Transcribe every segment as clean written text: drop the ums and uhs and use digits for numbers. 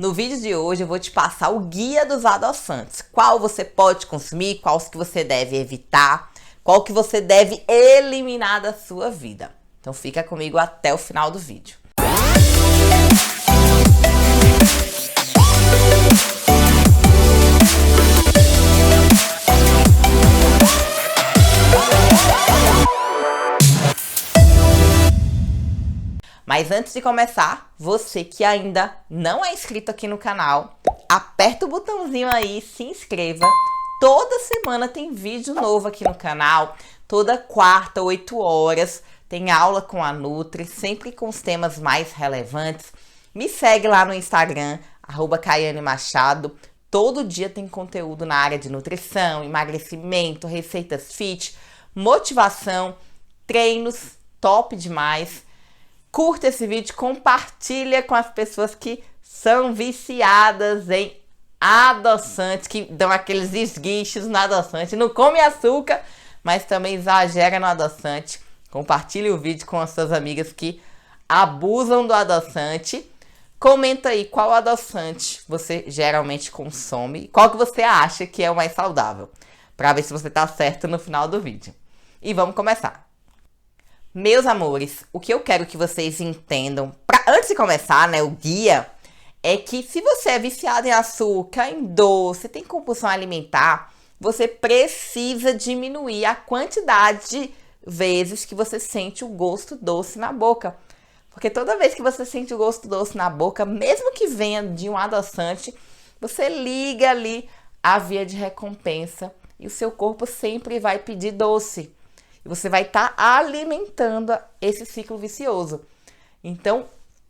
No vídeo de hoje eu vou te passar o guia dos adoçantes. Qual você pode consumir, quais que você deve evitar, qual que você deve eliminar da sua vida. Então fica comigo até o final do vídeo. Mas antes de começar, você que ainda não é inscrito aqui no canal, aperta o botãozinho aí, se inscreva. Toda semana tem vídeo novo aqui no canal, toda quarta, 8 horas, tem aula com a Nutri, sempre com os temas mais relevantes. Me segue lá no Instagram, @KaianeMachado. Todo dia tem conteúdo na área de nutrição, emagrecimento, receitas fit, motivação, treinos, top demais. Curta esse vídeo, compartilha com as pessoas que são viciadas em adoçantes, que dão aqueles esguichos no adoçante, não come açúcar, mas também exagera no adoçante. Compartilhe o vídeo com as suas amigas que abusam do adoçante. Comenta aí qual adoçante você geralmente consome, qual que você acha que é o mais saudável, para ver se você tá certo no final do vídeo. E vamos começar. Meus amores, o que eu quero que vocês entendam, antes de começar, né, o guia, é que se você é viciado em açúcar, em doce, tem compulsão alimentar, você precisa diminuir a quantidade de vezes que você sente o gosto doce na boca. Porque toda vez que você sente o gosto doce na boca, mesmo que venha de um adoçante, você liga ali a via de recompensa e o seu corpo sempre vai pedir doce. E você vai estar alimentando esse ciclo vicioso. Então,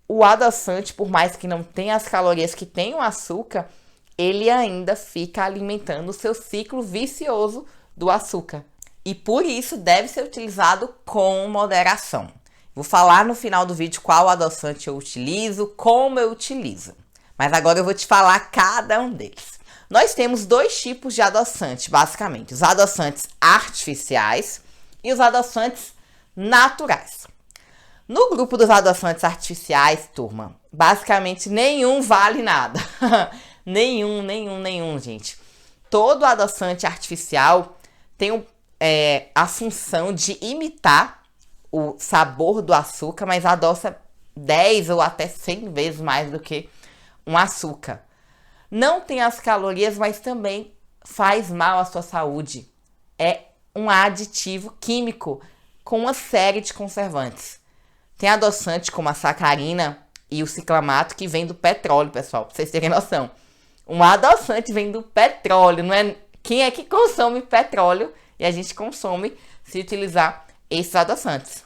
o adoçante, por mais que não tenha as calorias que tem o açúcar, ele ainda fica alimentando o seu ciclo vicioso do açúcar. E por isso deve ser utilizado com moderação. Vou falar no final do vídeo qual adoçante eu utilizo, como eu utilizo. Mas agora eu vou te falar cada um deles. Nós temos dois tipos de adoçante, basicamente. Os adoçantes artificiais e os adoçantes naturais. No grupo dos adoçantes artificiais, turma, basicamente nenhum vale nada. nenhum, gente. Todo adoçante artificial tem a função de imitar o sabor do açúcar, mas adoça 10 ou até 100 vezes mais do que um açúcar. Não tem as calorias, mas também faz mal à sua saúde. É um aditivo químico com uma série de conservantes. Tem adoçante como a sacarina e o ciclamato que vem do petróleo, pessoal, pra vocês terem noção. Um adoçante vem do petróleo, não é? Quem é que consome petróleo? E a gente consome se utilizar esses adoçantes.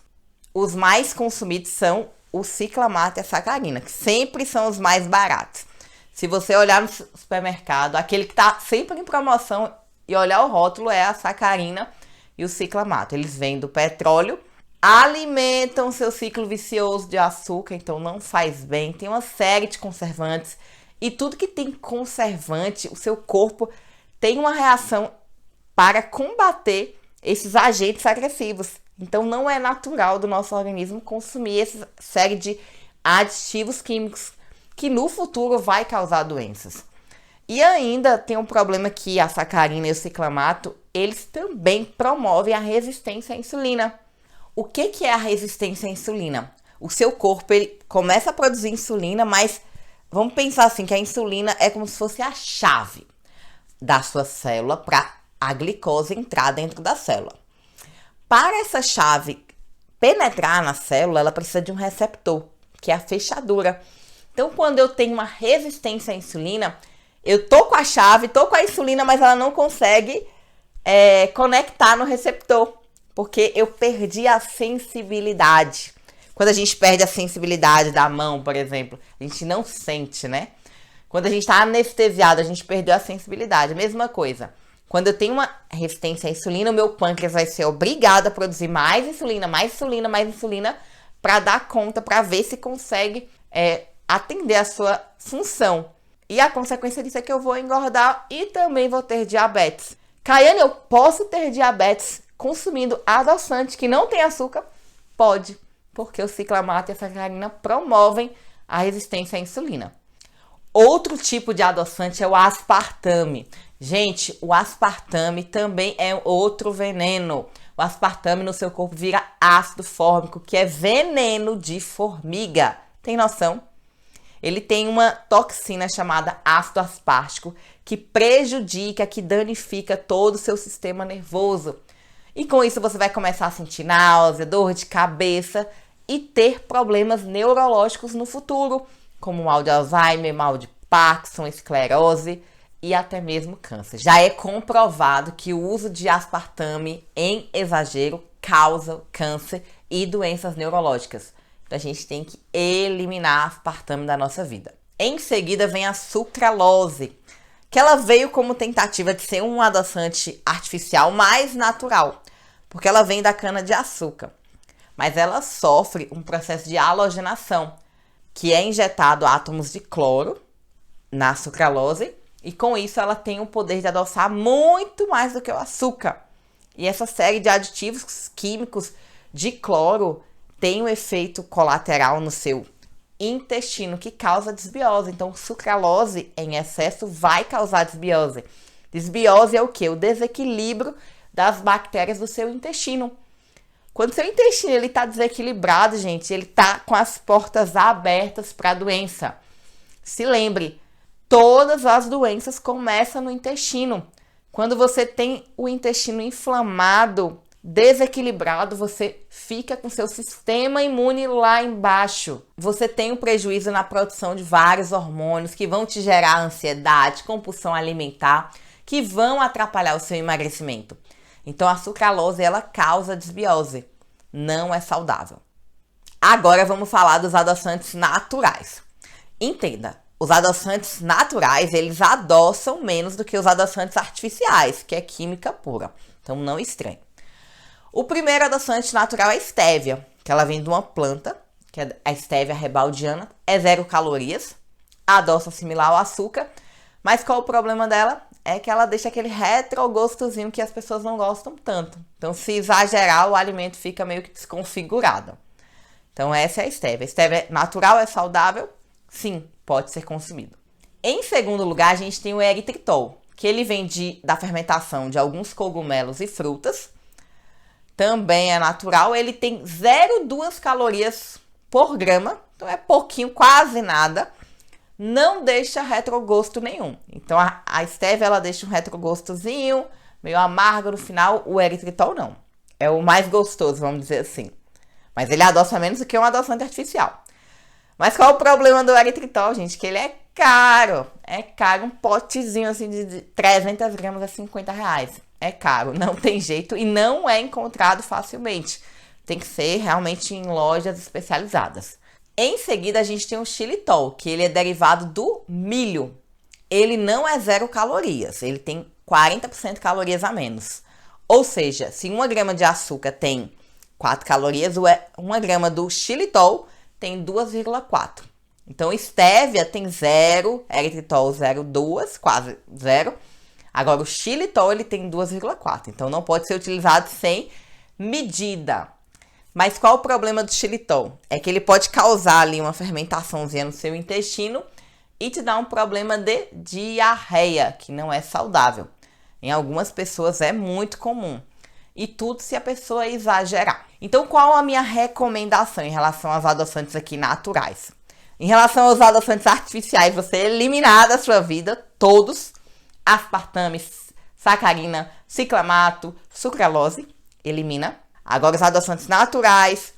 Os mais consumidos são o ciclamato e a sacarina, que sempre são os mais baratos. Se você olhar no supermercado, aquele que tá sempre em promoção e olhar o rótulo é a sacarina e o ciclamato. Eles vêm do petróleo, alimentam seu ciclo vicioso de açúcar, então não faz bem. Tem uma série de conservantes e tudo que tem conservante, o seu corpo tem uma reação para combater esses agentes agressivos. Então não é natural do nosso organismo consumir essa série de aditivos químicos que no futuro vai causar doenças. E ainda tem um problema que a sacarina e o ciclamato, eles também promovem a resistência à insulina. O que é a resistência à insulina? O seu corpo ele começa a produzir insulina, mas vamos pensar assim, que a insulina é como se fosse a chave da sua célula para a glicose entrar dentro da célula. Para essa chave penetrar na célula, ela precisa de um receptor, que é a fechadura. Então, quando eu tenho uma resistência à insulina, eu tô com a chave, tô com a insulina, mas ela não consegue conectar no receptor, porque eu perdi a sensibilidade. Quando a gente perde a sensibilidade da mão, por exemplo, a gente não sente, né? Quando a gente tá anestesiado, a gente perdeu a sensibilidade. Mesma coisa. Quando eu tenho uma resistência à insulina, o meu pâncreas vai ser obrigado a produzir mais insulina, para dar conta, para ver se consegue atender a sua função. E a consequência disso é que eu vou engordar e também vou ter diabetes. Kaiane, eu posso ter diabetes consumindo adoçante que não tem açúcar? Pode, porque o ciclamato e a sacarina promovem a resistência à insulina. Outro tipo de adoçante é o aspartame. Gente, o aspartame também é outro veneno. O aspartame no seu corpo vira ácido fórmico, que é veneno de formiga. Tem noção? Ele tem uma toxina chamada ácido aspartico que prejudica, que danifica todo o seu sistema nervoso. E com isso você vai começar a sentir náusea, dor de cabeça e ter problemas neurológicos no futuro, como mal de Alzheimer, mal de Parkinson, esclerose e até mesmo câncer. Já é comprovado que o uso de aspartame em exagero causa câncer e doenças neurológicas. Então a gente tem que eliminar aspartame da nossa vida. Em seguida vem a sucralose, que ela veio como tentativa de ser um adoçante artificial mais natural, porque ela vem da cana-de-açúcar. Mas ela sofre um processo de halogenação, que é injetado átomos de cloro na sucralose, e com isso ela tem o poder de adoçar muito mais do que o açúcar. E essa série de aditivos químicos de cloro tem um efeito colateral no seu intestino que causa desbiose. Então, sucralose em excesso vai causar desbiose. Desbiose é o quê? O desequilíbrio das bactérias do seu intestino. Quando seu intestino está desequilibrado, gente, ele está com as portas abertas para a doença. Se lembre, todas as doenças começam no intestino. Quando você tem o intestino inflamado, desequilibrado, você fica com seu sistema imune lá embaixo. Você tem um prejuízo na produção de vários hormônios que vão te gerar ansiedade, compulsão alimentar, que vão atrapalhar o seu emagrecimento. Então a sucralose, ela causa desbiose. Não é saudável. Agora vamos falar dos adoçantes naturais. Entenda, os adoçantes naturais, eles adoçam menos do que os adoçantes artificiais, que é química pura. Então não estranhe. O primeiro adoçante natural é a estévia, que ela vem de uma planta, que é a estévia rebaldiana, é 0 calorias, adoça similar ao açúcar, mas qual o problema dela? É que ela deixa aquele retrogostozinho que as pessoas não gostam tanto. Então, se exagerar, o alimento fica meio que desconfigurado. Então, essa é a estévia. A estévia é natural, é saudável? Sim, pode ser consumido. Em segundo lugar, a gente tem o eritritol, que ele vem da fermentação de alguns cogumelos e frutas. Também é natural, ele tem 0,2 calorias por grama, então é pouquinho, quase nada. Não deixa retrogosto nenhum. Então a estévia, ela deixa um retrogostozinho, meio amargo no final. O eritritol não. É o mais gostoso, vamos dizer assim. Mas ele adoça menos do que um adoçante artificial. Mas qual o problema do eritritol, gente? Que ele é caro. É caro, um potezinho assim de 300 gramas a R$50. É caro, não tem jeito e não é encontrado facilmente. Tem que ser realmente em lojas especializadas. Em seguida, a gente tem o xilitol, que ele é derivado do milho. Ele não é 0 calorias, ele tem 40% calorias a menos. Ou seja, se 1 grama de açúcar tem 4 calorias, 1 grama do xilitol tem 2,4. Então, estévia tem 0, eritritol 0,2, quase 0. Agora, o xilitol ele tem 2,4. Então, não pode ser utilizado sem medida. Mas qual o problema do xilitol? É que ele pode causar ali uma fermentaçãozinha no seu intestino e te dar um problema de diarreia, que não é saudável. Em algumas pessoas é muito comum. E tudo se a pessoa exagerar. Então, qual a minha recomendação em relação aos adoçantes aqui naturais? Em relação aos adoçantes artificiais, você eliminar da sua vida todos: aspartame, sacarina, ciclamato, sucralose, elimina. Agora, os adoçantes naturais,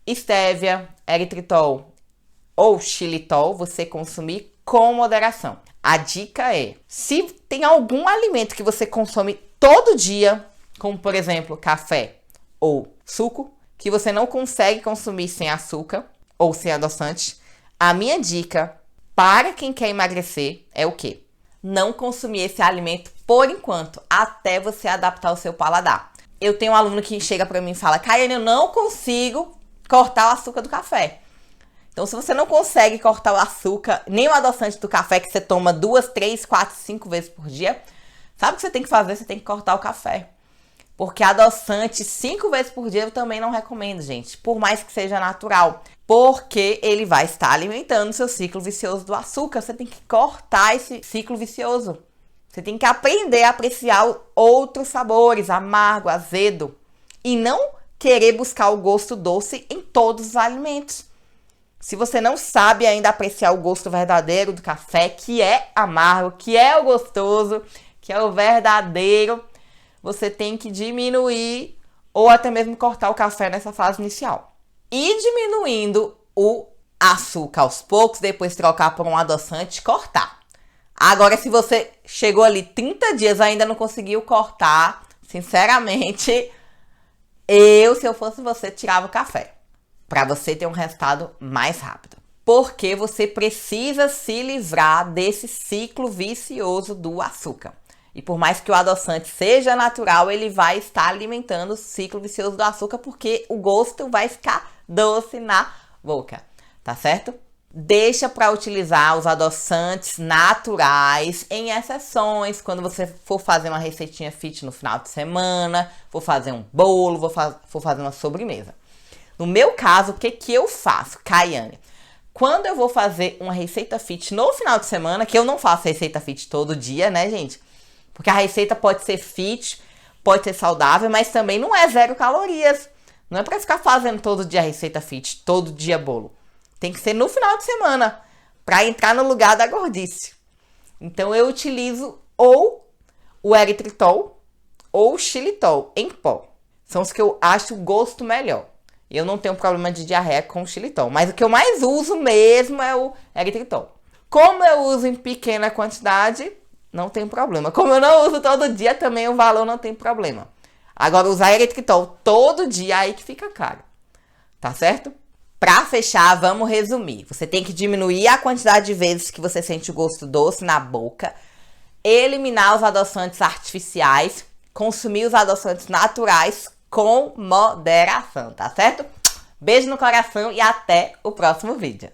estévia, eritritol ou xilitol, você consumir com moderação. A dica é, se tem algum alimento que você consome todo dia, como por exemplo café ou suco, que você não consegue consumir sem açúcar ou sem adoçante, a minha dica para quem quer emagrecer é o quê? Não consumir esse alimento por enquanto, até você adaptar o seu paladar. Eu tenho um aluno que chega pra mim e fala: Kaiane, eu não consigo cortar o açúcar do café. Então, se você não consegue cortar o açúcar, nem o adoçante do café que você toma 2, 3, 4, 5 vezes por dia, sabe o que você tem que fazer? Você tem que cortar o café. Porque adoçante 5 vezes por dia eu também não recomendo, gente. Por mais que seja natural. Porque ele vai estar alimentando o seu ciclo vicioso do açúcar. Você tem que cortar esse ciclo vicioso. Você tem que aprender a apreciar outros sabores, amargo, azedo. E não querer buscar o gosto doce em todos os alimentos. Se você não sabe ainda apreciar o gosto verdadeiro do café, que é amargo, que é o gostoso, que é o verdadeiro, você tem que diminuir ou até mesmo cortar o café nessa fase inicial. E diminuindo o açúcar aos poucos, depois trocar por um adoçante e cortar. Agora, se você chegou ali 30 dias e ainda não conseguiu cortar, sinceramente, se eu fosse você, tirava o café. Para você ter um resultado mais rápido. Porque você precisa se livrar desse ciclo vicioso do açúcar. E por mais que o adoçante seja natural, ele vai estar alimentando o ciclo vicioso do açúcar, porque o gosto vai ficar doce na boca, tá certo? Deixa para utilizar os adoçantes naturais em exceções, quando você for fazer uma receitinha fit no final de semana, for fazer um bolo, for fazer uma sobremesa. No meu caso, o que eu faço, Kaiane? Quando eu vou fazer uma receita fit no final de semana, que eu não faço receita fit todo dia, né, gente? Porque a receita pode ser fit, pode ser saudável, mas também não é 0 calorias. Não é pra ficar fazendo todo dia receita fit, todo dia bolo. Tem que ser no final de semana, pra entrar no lugar da gordice. Então eu utilizo ou o eritritol ou o xilitol em pó. São os que eu acho o gosto melhor. Eu não tenho problema de diarreia com o xilitol, mas o que eu mais uso mesmo é o eritritol. Como eu uso em pequena quantidade, não tem problema. Como eu não uso todo dia, também o valor não tem problema. Agora, usar eritritol todo dia, aí que fica caro. Tá certo? Pra fechar, vamos resumir. Você tem que diminuir a quantidade de vezes que você sente o gosto doce na boca, eliminar os adoçantes artificiais, consumir os adoçantes naturais com moderação, tá certo? Beijo no coração e até o próximo vídeo.